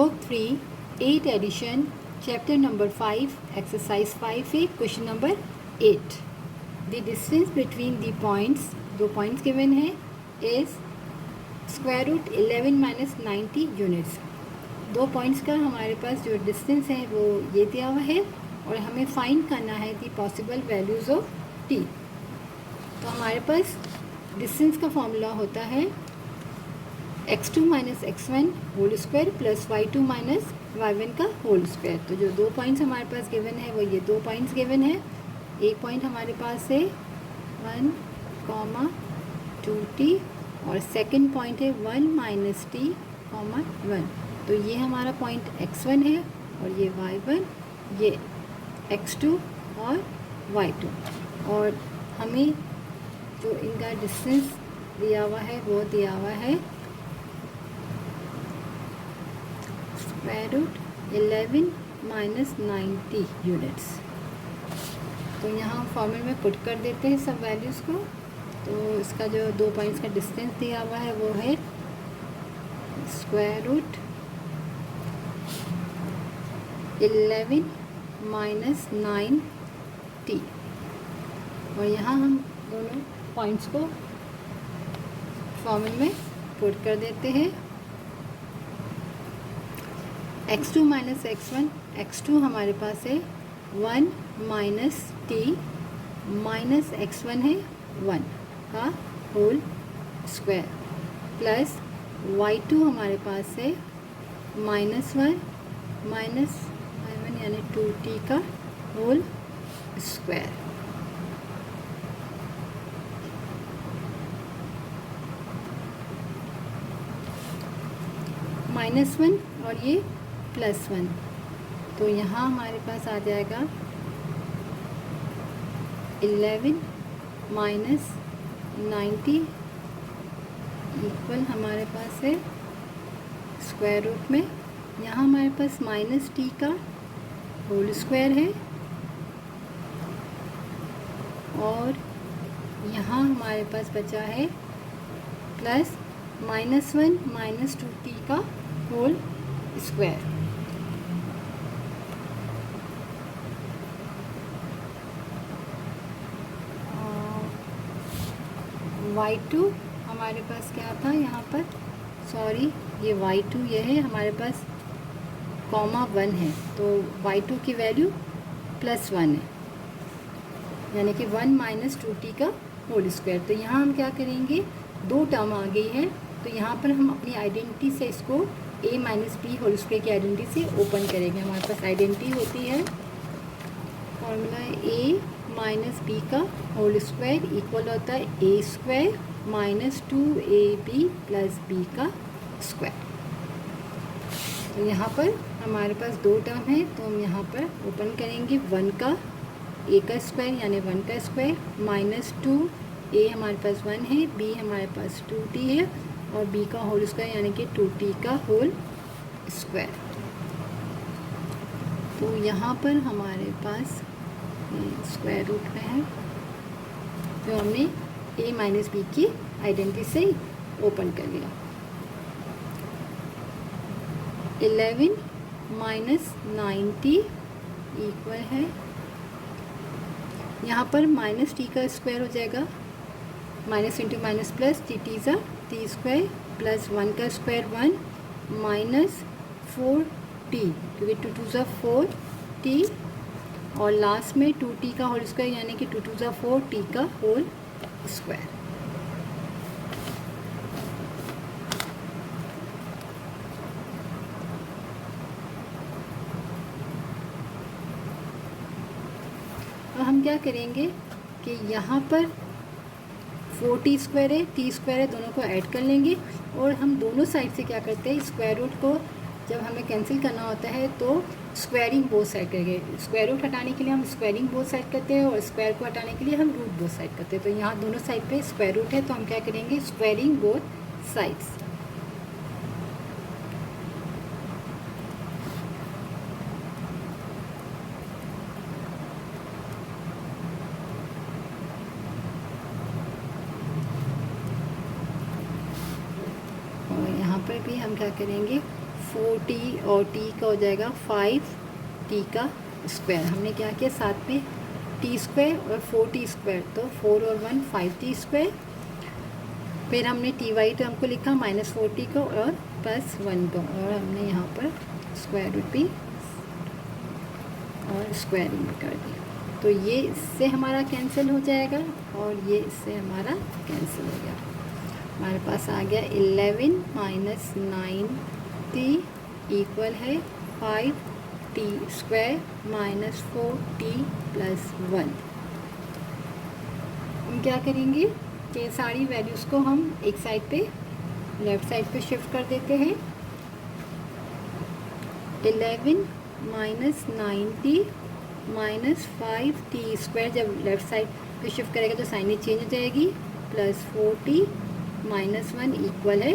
Book 3, 8 edition, chapter number 5, exercise 5A, question number 8. The distance between the points, दो points given है, is square root 11 minus 90 units. दो points का हमारे पास जो distance है वो ये दिया हुआ है और हमें find करना है the possible values of t. तो हमारे पास distance का formula होता है x2 minus x1 whole square plus y2 minus y1 का होल स्क्वायर. तो जो दो पॉइंट्स हमारे पास गिवन है वो ये दो पॉइंट्स गिवन है. एक पॉइंट हमारे पास है 1, 2t और सेकंड पॉइंट है 1 माइनस t, 1. तो ये हमारा पॉइंट x1 है और ये y1, ये x2 और y2. और हमें जो इनका डिस्टेंस दिया हुआ है वो दिया हुआ है स्क्वायर रूट 11 माइनस 90 यूनिट्स. तो यहाँ फॉर्मूले में पुट कर देते हैं सब वैल्यूज़ को. तो इसका जो दो पॉइंट्स का डिस्टेंस दिया हुआ है वो है स्क्वायर रूट 11 माइनस 9t. और यहाँ हम दोनों पॉइंट्स को फॉर्मूले में पुट कर देते हैं. x2 माइनस x1, x2 हमारे पास है 1 माइनस t माइनस x1 है 1 का होल स्क्वायर प्लस y2 हमारे पास है -1 माइनस y1 यानी 2t का होल स्क्वायर. -1 और ये +1. तो यहाँ हमारे पास आ जाएगा 11 माइनस 90 इक्वल हमारे पास है स्क्वायर रूट में. यहाँ हमारे पास -t का होल स्क्वायर है और यहाँ हमारे पास बचा है प्लस -1 माइनस 2t का होल स्क्वायर. y2 हमारे पास क्या था यहाँ पर, सॉरी ये y2 ये है हमारे पास (1) है. तो y2 की वैल्यू +1 है यानी कि 1 माइनस 2t का होल स्क्वायर. तो यहाँ हम क्या करेंगे, दो टर्म आ गई है तो यहाँ पर हम अपनी आइडेंटिटी से इसको a minus B whole square की आइडेंटिटी से ओपन करेंगे. हमारे पास आइडेंटिटी होती है फॉर्मूला a माइनस बी का होल स्क्वायर इक्वल होता है a स्क्वायर माइनस 2ab प्लस b का स्क्वायर. तो यहाँ पर हमारे पास दो टर्म है तो हम यहाँ पर ओपन करेंगे 1 का a का स्क्वायर यानी 1 का स्क्वायर माइनस 2 a हमारे पास 1 है, b हमारे पास 2t है और b का होल स्क्वायर यानी कि 2t का होल स्क्वायर. तो यहाँ पर हमारे पास स्क्वायर रूट में है तो हमने a माइनस बी की आइडेंटिटी से ओपन कर लिया. 11 माइनस 90 इक्वल है यहाँ पर -t का स्क्वायर हो जाएगा, minus into minus plus T ज़ा t स्क्वायर प्लस 1 का स्क्वायर 1 माइनस 4t क्योंकि 2 2 ज़ा 4t और लास्ट में 2t का होल स्क्वायर यानी कि 2 2 ज़ा 4t का होल स्क्वायर. तो हम क्या करेंगे कि यहाँ पर 4t स्क्वायर है, t स्क्वायर है, दोनों को ऐड कर लेंगे और हम दोनों साइड से क्या करते हैं, स्क्वायर रूट को जब हमें कैंसिल करना होता है तो स्क्वायरिंग बोथ साइड करेंगे. स्क्वायर रूट हटाने के लिए हम स्क्वायरिंग बोथ साइड करते हैं और स्क्वायर को हटाने के लिए हम रूट बोथ साइड करते हैं. तो यहाँ दोनों साइड पे स्क्वायर रूट है तो हम क्या करेंगे, स्क्वायरिंग बोथ साइड्स. और यहाँ पर भी हम क्या करेंगे, 4t और t का हो जाएगा 5t का स्क्वायर। हमने क्या किया साथ में t स्क्वायर और 4t स्क्वायर, तो 4 और 1 5t स्क्वायर। फिर हमने टी वाई टर्म को लिखा -4t को और +1 को, और हमने यहाँ पर स्क्वायर रूट भी और स्क्वायरिंग भी कर दी। तो ये इससे हमारा कैंसिल हो जाएगा और ये इससे हमारा कैंसिल हो गया। हमारे पास आ गया 11 - 9t इक्वल है 5t स्क्वायर -4t + 1। हम क्या करेंगे कि सारी वैल्यूज़ को हम एक साइड पे लेफ़्ट साइड पे शिफ्ट कर देते हैं। 11 - 9t -5t स्क्वायर जब लेफ़्ट साइड पे शिफ्ट करेगा तो साइन चेंज हो जाएगी, +4t - 1 इक्वल है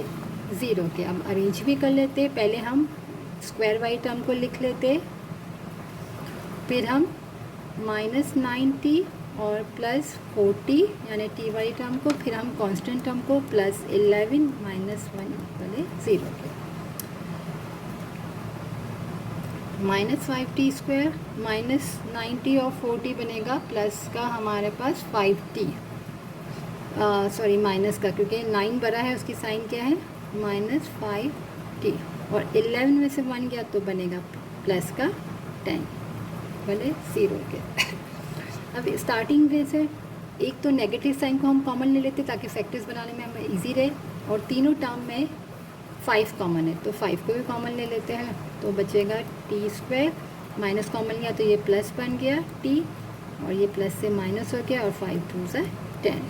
0 के। अब अरेंज भी कर लेते हैं। पहले हम स्क्वायर वाई टर्म को लिख लेते, फिर हम -9t और +4t यानी टी वाई टर्म को, फिर हम कांस्टेंट टर्म को +11 - 1 इक्वल है 0 के। -5t स्क्वायर -9t और 4t बनेगा, प्लस का हमारे पास 5t, सॉरी माइनस का, क्योंकि 9 बड़ा है उसकी साइन क्या है -5t, और 11 में से 1 गया तो बनेगा प्लस का 10 भले 0 के। अब स्टार्टिंग में से एक तो नेगेटिव साइन को हम कॉमन ले लेते ताकि फैक्टर्स बनाने में हमें इजी रहे, और तीनों टर्म में 5 कॉमन है तो 5 को भी कॉमन ले लेते हैं, तो बचेगा टी स्क्वायर, माइनस कॉमन लिया तो ये प्लस बन गया टी, और ये प्लस से माइनस हो गया, और 5 2 से 10।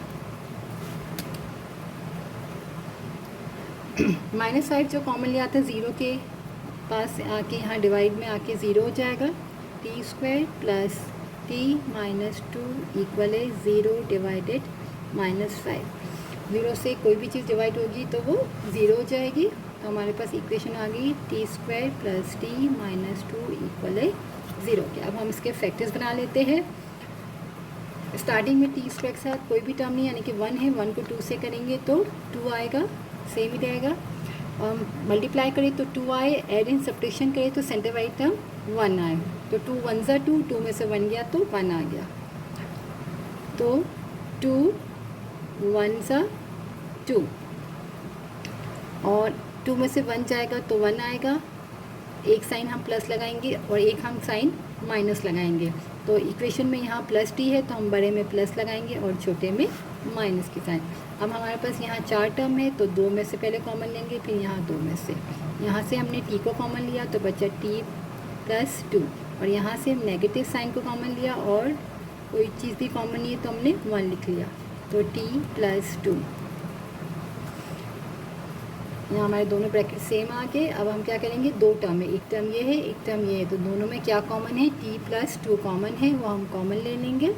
-5 जो कॉमन लिया था 0 के पास आके यहाँ डिवाइड में आके 0 हो जाएगा, T square plus t - 2 equal है 0 डिवाइडेड -5। 0 से कोई भी चीज़ डिवाइड होगी तो वो 0 हो जाएगी, तो हमारे पास इक्वेशन आ गई T square plus t - 2 equal है 0 के। अब हम इसके फैक्टर्स बना लेते हैं। स्टार्टिंग में टी स्क्वायर के साथ कोई भी टर्म नहीं, यानी कि 1 है, 1 को 2 से करेंगे तो 2 आएगा, सेम ही रहेगा। मल्टीप्लाई करें तो 2 आए, एड एंड सब्ट्रैक्शन करें तो सेंटर वाइड टर्म 1 आए, तो 2 1 ज़ा 2, 2 में से 1 गया तो 1 आ गया, तो 2 1 ज़ा 2, और 2 में से 1 जाएगा तो 1 आएगा। एक साइन हम प्लस लगाएंगे और एक हम साइन माइनस लगाएंगे, तो इक्वेशन में यहाँ प्लस टी है तो हम बड़े में प्लस लगाएंगे और छोटे में माइनस की साइन। अब हमारे पास यहाँ 4 टर्म है तो 2 में से पहले कॉमन लेंगे, फिर यहाँ 2 में से, यहाँ से हमने टी को कॉमन लिया तो बचा t + 2, और यहाँ से हम नेगेटिव साइन को कॉमन लिया और कोई चीज़ भी कॉमन नहीं है तो हमने 1 लिख लिया, तो t + 2। यहाँ हमारे दोनों ब्रैकेट सेम आ गए। अब हम क्या करेंगे, 2 टर्म है, एक टर्म ये है एक टर्म ये है, तो दोनों में क्या कॉमन है, t + 2 कॉमन है, वो हम कॉमन ले लेंगे,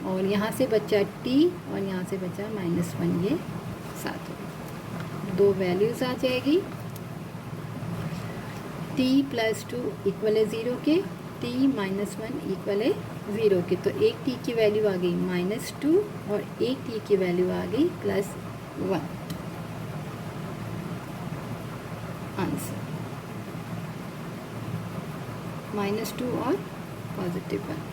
और यहाँ से बचा t और यहाँ से बचा -1, ये साथ हो 2 वैल्यूज़ आ जाएगी। t + 2 इक्वल है 0 के, t - 1 इक्वल है 0 के, तो एक t की वैल्यू आ गई -2 और एक t की वैल्यू आ गई +1। आंसर -2 और +1।